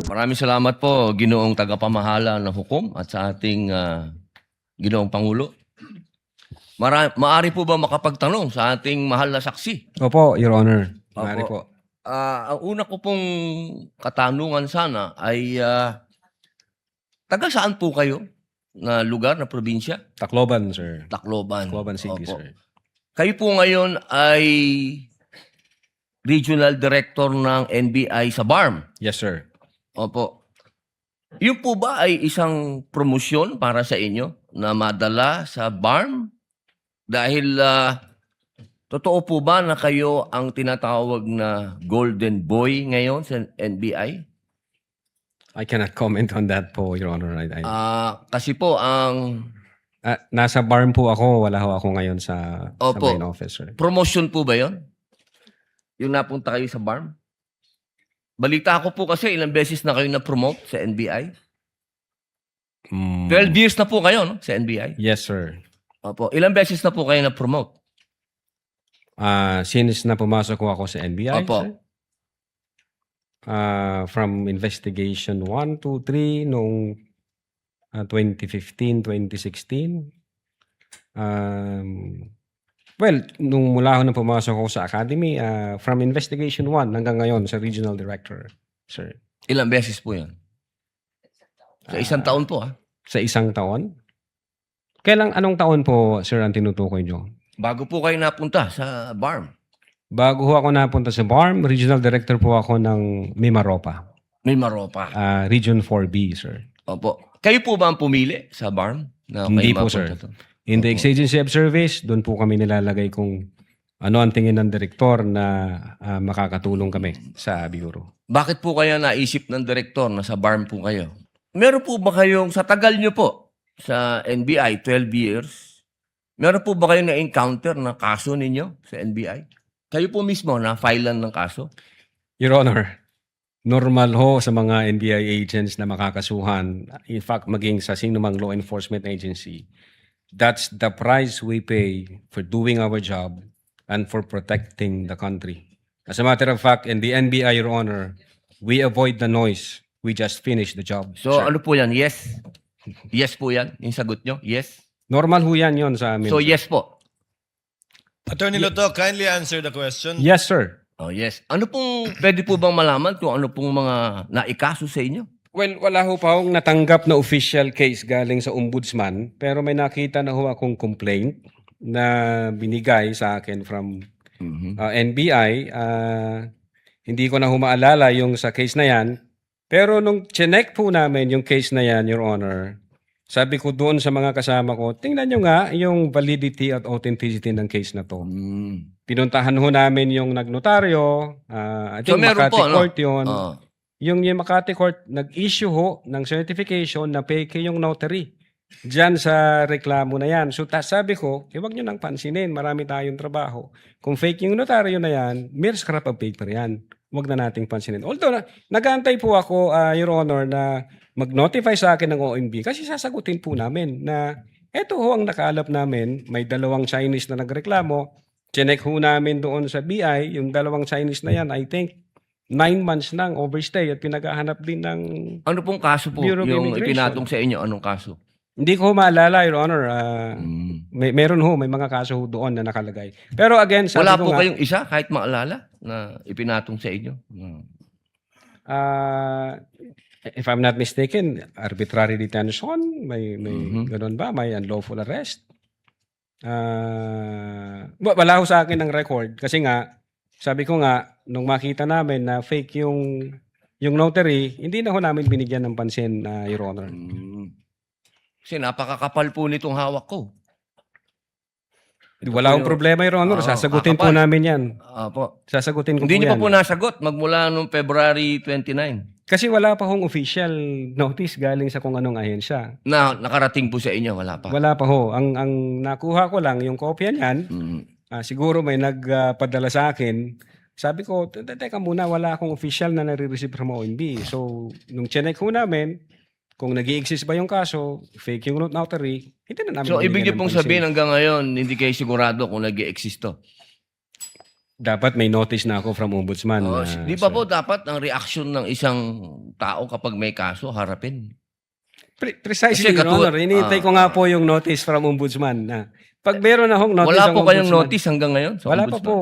Maraming salamat po, Ginoong Tagapamahala ng Hukom at sa ating Ginoong Pangulo. Maari po ba makapagtanong sa ating mahal na saksi? Opo, Your Honor. Maaari Opo. po. Ang una ko pong katanungan sana ay taga saan po kayo na lugar, na probinsya? Tacloban, sir. Tacloban. Tacloban City, Opo. sir. Kayo po ngayon ay Regional Director ng NBI sa BARM. Yes, sir. Opo. Yun po ba ay isang promosyon para sa inyo na madala sa BARM? Dahil totoo po ba na kayo ang tinatawag na Golden Boy ngayon sa NBI? I cannot comment on that po, Your Honor. Kasi po ang Nasa BARM po ako. Wala ho ako ngayon sa Opo. main office, sir. promotion po ba yon? Yung napunta kayo sa BARM? Balita ko po kasi ilang beses na kayo na-promote sa NBI. 12 years na po kayo no, sa NBI. Yes, sir. Opo. Ilang beses na po kayo na-promote? Since na pumasok ko ako sa NBI, Opo. sir. From investigation 1, 2, 3 noong 2015, 2016. Well, nung mula ako na pumasok ako sa academy, from investigation 1 hanggang ngayon sa regional director, sir. Ilang beses po yan? Sa isang taon po Sa isang taon? Anong taon po, sir, ang tinutukoy nyo? Bago po kayo napunta sa BARM. Bago ho ako napunta sa BARM, regional director po ako ng Mimaropa, May Maropa. Region 4B, sir. Opo. Kayo po ba ang pumili sa BARM? Na Hindi kayo po, mapunta sir. to? In the Opo. exigency of service, doon po kami nilalagay kung ano ang tingin ng direktor na makakatulong kami sa bureau. Bakit po kaya naisip ng direktor na sa BARM po kayo? Meron po ba kayong, sa tagal nyo po, sa NBI, 12 years, meron po ba kayong na-encounter na kaso ninyo sa NBI? Kayo po mismo na-filean ng kaso? Your Honor, normal ho sa mga NBI agents na makakasuhan, in fact, maging sa sino mang law enforcement agency, that's the price we pay for doing our job and for protecting the country. As a matter of fact, in the NBI, Your Honor, we avoid the noise. We just finish the job. So sir. ano po yan? Yes? Yes po yan? Yung sagot nyo? Yes? Normal ho yan yun sa amin. So sir. yes po? Attorney Loto, kindly answer the question. Yes, sir. Oh yes. Ano pong, pwede po bang malaman kung ano pong mga naikaso sa inyo? Well, wala ho pa akong natanggap na official case galing sa ombudsman, pero may nakita na ho akong complaint na binigay sa akin from NBI. Hindi ko na humaalala yung sa case na yan. Pero nung chinek po namin yung case na yan, Your Honor, sabi ko doon sa mga kasama ko, tingnan nyo nga yung validity at authenticity ng case na to. Pinuntahan ho namin yung nagnotaryo. I think meron Makati po, ano? Court yun. Oh. Yung Makati Court, nag-issue ho ng certification na fake yung notary. Diyan sa reklamo na yan. So sabi ko, huwag nyo nang pansinin, marami tayong trabaho. Kung fake yung notaryo na yan, mere scrap of paper yan. Huwag na nating pansinin. Although, nag-aantay po ako, Your Honor, na mag-notify sa akin ng OMB kasi sasagutin po namin na eto ho ang nakaalap namin, may dalawang Chinese na nagreklamo. Chinek ho namin doon sa BI, yung dalawang Chinese na yan, I think, 9 months nang overstay at pinaghahanap din ng... Ano pong kaso po Bureau of yung Immigration. ipinatong sa inyo? Anong kaso? Hindi ko maalala, Your Honor. Meron ho, may mga kaso ho doon na nakalagay. Pero again, sabi Wala ko po nga, kayong isa kahit maalala na ipinatong sa inyo? if I'm not mistaken, arbitrary detention, may ganun ba? May unlawful arrest? Wala ho sa akin ng record kasi nga, sabi ko nga, nung makita namin na fake yung notary, hindi na ho namin binigyan ng pansin, Your Honor. Kasi napakakapal po nitong hawak ko. Wala akong problema, Your Honor. Sasagutin po kakapal. namin yan. Apo. Sasagutin ko Hindi po niyo yan. pa po nasagot magmula noong February 29 Kasi wala pa hong official notice galing sa kung anong ahensya. na nakarating po sa inyo. Wala pa. Wala pa ho. Ang nakuha ko lang, yung kopya niyan, siguro may nagpadala sa akin. Sabi ko, teka muna, wala akong official na nare-receive from OMB. So, nung chinek ho namin, kung nag-i-exist ba yung kaso, fake yung notary, hindi na namin So, ibig niyo binigyan ng pong pansin. sabihin hanggang ngayon, hindi kayo sigurado kung nag-i-exist to? Dapat may notice na ako from ombudsman. Di ba sir. po dapat ang reaksyon ng isang tao kapag may kaso, harapin? Precisely, Kasi Your Honor. Hinihintay ko nga po yung notice from ombudsman. Na pag meron akong notice Wala ang po kayong ombudsman- notice hanggang ngayon? Sa Wala pa ombudsman? po,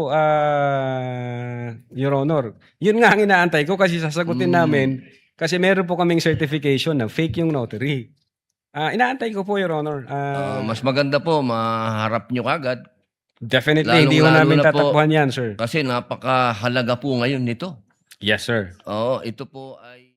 Your Honor. Yun nga ang inaantay ko kasi sasagutin namin kasi meron po kaming certification na fake yung notary. Inaantay ko po, Your Honor. Mas maganda po, maharap nyo kagad. Definitely, hindi ko lalong-lalo namin na po- tatakbuhan yan, sir. Kasi napakahalaga po ngayon nito. Yes, sir. Oo, ito po ay